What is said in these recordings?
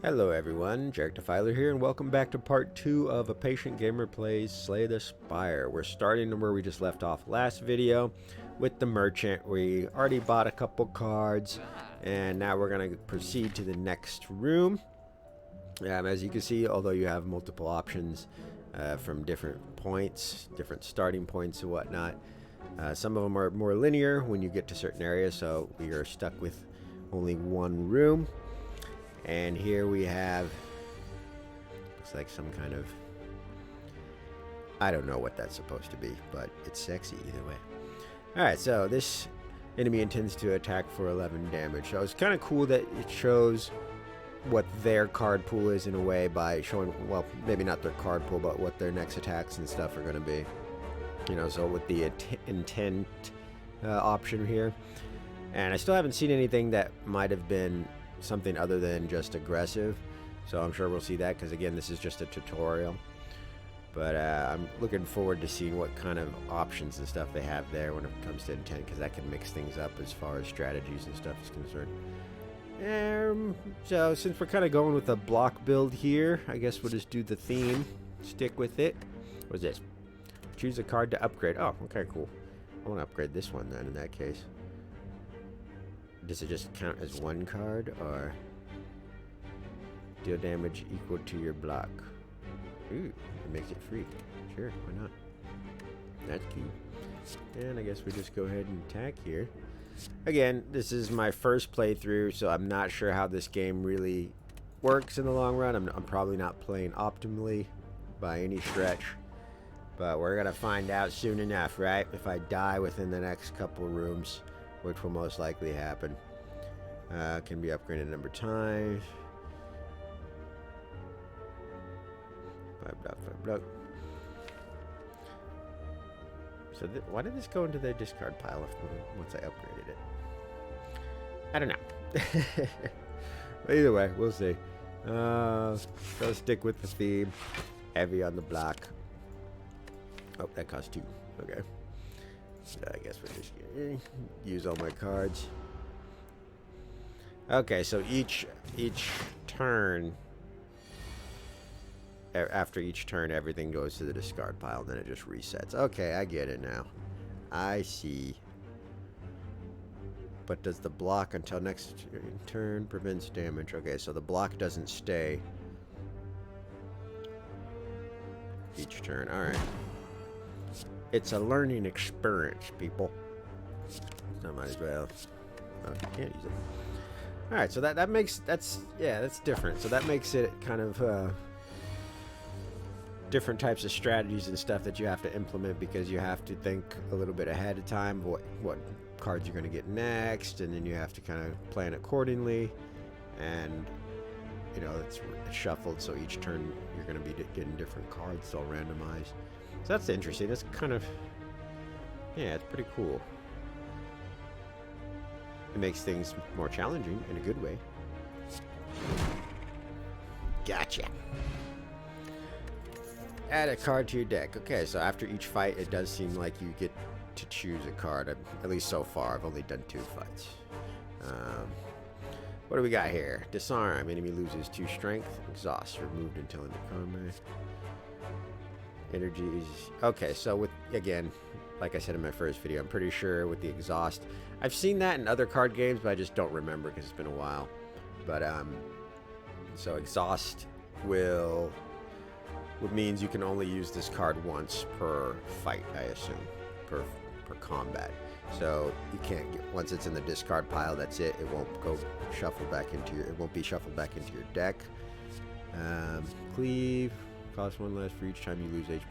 Hello everyone, Jarek Defiler here, and welcome back to part 2 of A Patient Gamer Plays Slay the Spire. We're starting where we just left off last video with the merchant. We already bought a couple cards, and now we're going to proceed to the next room. As you can see, although you have multiple options from different points, different starting points and whatnot, some of them are more linear when you get to certain areas, so we are stuck with only one room. And here we have, looks like some kind of, I don't know what that's supposed to be, but it's sexy either way. Alright, so this enemy intends to attack for 11 damage. So it's kind of cool that it shows what their card pool is in a way by showing, well, maybe not their card pool, but what their next attacks and stuff are going to be. You know, so with the intent option here. And I still haven't seen anything that might have been something other than just aggressive, so I'm sure we'll see that, because again, this is just a tutorial. But I'm looking forward to seeing what kind of options and stuff they have there when it comes to intent, because that can mix things up as far as strategies and stuff is concerned. So since we're kind of going with a block build here, I guess we'll just do the theme, stick with it. What's this? Choose a card to upgrade. Oh, okay, cool. I want to upgrade this one then in that case. Does it just count as one card, or deal damage equal to your block? Ooh, it makes it free. Sure, why not? That's cute. And I guess we just go ahead and attack here. Again, this is my first playthrough, so I'm not sure how this game really works in the long run. I'm probably not playing optimally by any stretch, but we're gonna find out soon enough, right? If I die within the next couple rooms, which will most likely happen. Can be upgraded a number of times. 5 block, 5 block. So why did this go into their discard pile once I upgraded it? I don't know. But either way, we'll see. So stick with the theme. Heavy on the block. Oh, that cost 2. Okay. So I guess we're just gonna use all my cards. Okay, so each turn, after each turn, everything goes to the discard pile, and then it just resets. Okay, I get it now. I see. But does the block until next turn prevents damage? Okay, so the block doesn't stay each turn. All right. It's a learning experience, people. So I might as well. Oh, you can't use it. All right, so that's different. So that makes it kind of different types of strategies and stuff that you have to implement, because you have to think a little bit ahead of time what cards you're going to get next, and then you have to kind of plan accordingly. And you know, it's shuffled, so each turn you're going to be getting different cards, all randomized. So that's interesting. That's kind of, yeah, it's pretty cool. It makes things more challenging in a good way. Gotcha. Add a card to your deck. Okay, so after each fight, it does seem like you get to choose a card. At least so far, I've only done 2 fights. What do we got here? Disarm. Enemy loses 2 strength. Exhaust. Removed until end of combat. Energies. Okay, so with, again, like I said in my first video, I'm pretty sure with the exhaust, I've seen that in other card games, but I just don't remember because it's been a while. But so exhaust would means you can only use this card once per fight, I assume, per combat. So you can't get, once it's in the discard pile, that's it. It won't go shuffle back into your. It won't be shuffled back into your deck. Cleave. Cost 1 less for each time you lose HP.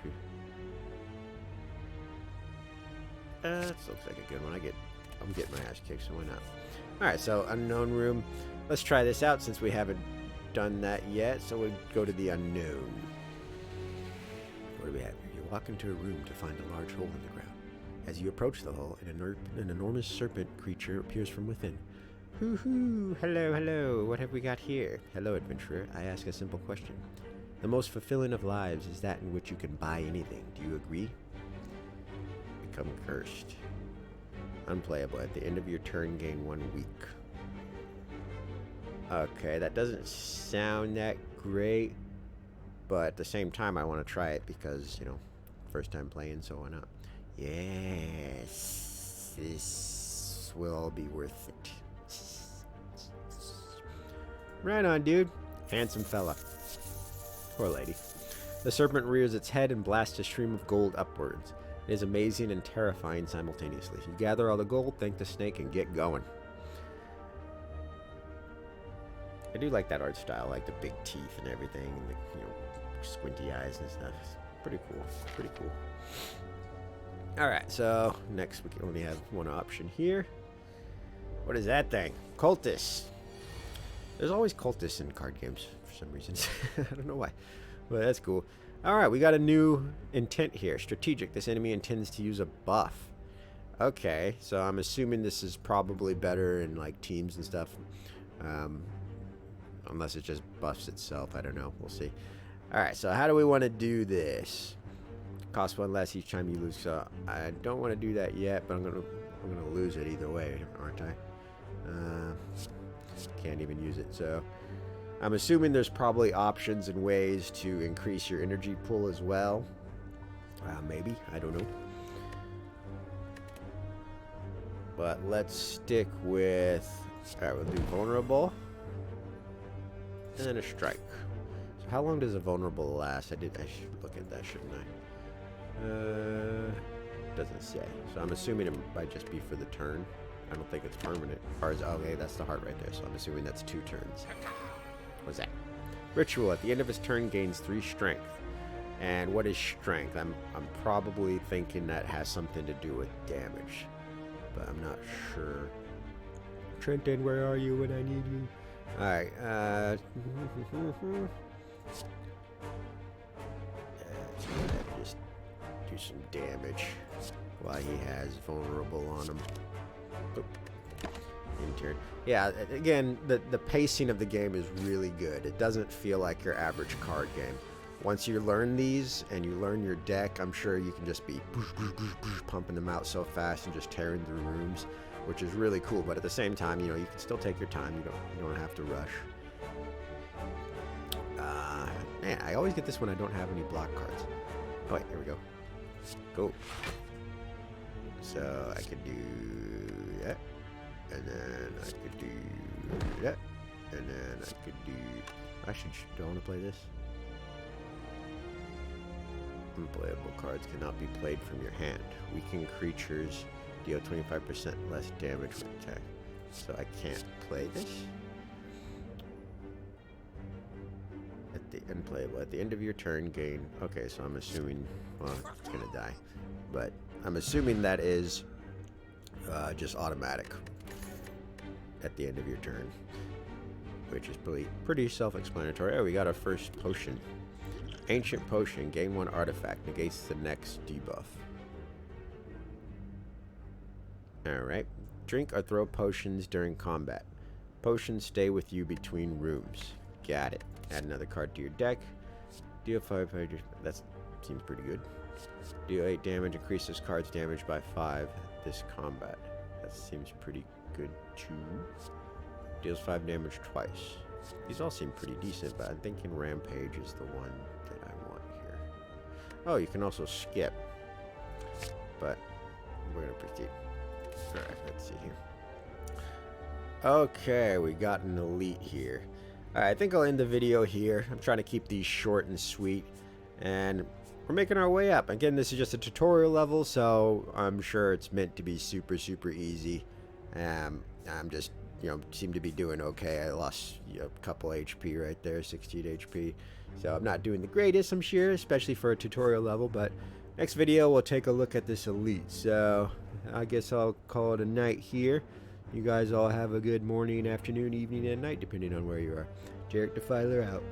That looks like a good one. I'm getting my ass kicked, so why not? Alright, so unknown room. Let's try this out since we haven't done that yet. So we'll go to the unknown. What do we have here? You walk into a room to find a large hole in the ground. As you approach the hole, an enormous serpent creature appears from within. Hoo-hoo! Hello, hello! What have we got here? Hello, adventurer. I ask a simple question. The most fulfilling of lives is that in which you can buy anything. Do you agree? Become cursed. Unplayable. At the end of your turn, gain 1 week. Okay, that doesn't sound that great, but at the same time, I want to try it because, you know, first time playing, so why not? Yes, this will be worth it. Right on, dude. Handsome fella. Or lady. The serpent rears its head and blasts a stream of gold upwards. It is amazing and terrifying simultaneously. You gather all the gold, thank the snake, and get going. I do like that art style, like the big teeth and everything, and the, you know, squinty eyes and stuff. It's pretty cool. Pretty cool. Alright, so next we can only have one option here. What is that thing? Cultist. There's always cultists in card games for some reason. I don't know why. But that's cool. Alright, we got a new intent here. Strategic. This enemy intends to use a buff. Okay, so I'm assuming this is probably better in like teams and stuff. Unless it just buffs itself. I don't know. We'll see. Alright, so how do we want to do this? Cost one less each time you lose. So I don't want to do that yet, but I'm gonna lose it either way, aren't I? Can't even use it. So I'm assuming there's probably options and ways to increase your energy pool as well. Maybe. I don't know. But let's stick with... Alright, we'll do vulnerable. And then a strike. So how long does a vulnerable last? I should look at that, shouldn't I? Doesn't say. So I'm assuming it might just be for the turn. I don't think it's permanent. Or is, okay, that's the heart right there. So I'm assuming that's 2 turns. What's that? Ritual. At the end of his turn gains 3 strength. And what is strength? I'm probably thinking that has something to do with damage. But I'm not sure. Trenton, where are you when I need you? Alright, just do some damage while he has vulnerable on him. Oop. In turn. Yeah, again, the pacing of the game is really good. It doesn't feel like your average card game. Once you learn these and you learn your deck, I'm sure you can just be pumping them out so fast and just tearing through rooms, which is really cool. But at the same time, you know, you can still take your time. You don't have to rush. Man, I always get this when I don't have any block cards. Oh wait, here we go. Go. So I could do that, and then I could do that, and then I could do. Do I want to play this? Unplayable cards cannot be played from your hand. Weakened creatures deal 25% less damage with attack. So I can't play this. Unplayable. At the end of your turn, gain. Okay, so I'm assuming. Well, it's gonna die, but I'm assuming that is just automatic at the end of your turn, which is pretty self-explanatory. Oh, we got our first potion. Ancient Potion. Gain 1 artifact. Negates the next debuff. Alright. Drink or throw potions during combat. Potions stay with you between rooms. Got it. Add another card to your deck. Deal 5 pages. That seems pretty good. Deal 8 damage. Increase this card's damage by 5 this combat. That seems pretty good too. Deals 5 damage twice. These all seem pretty decent, but I'm thinking Rampage is the one that I want here. Oh, you can also skip. But we're going to proceed. Alright, let's see here. Okay, we got an elite here. Alright, I think I'll end the video here. I'm trying to keep these short and sweet. And we're making our way up. Again, this is just a tutorial level, so I'm sure it's meant to be super, super easy. I'm just, you know, seem to be doing okay. I lost a couple HP right there, 16 HP. So I'm not doing the greatest, I'm sure, especially for a tutorial level. But next video, we'll take a look at this elite. So I guess I'll call it a night here. You guys all have a good morning, afternoon, evening, and night, depending on where you are. Jarek Defiler out.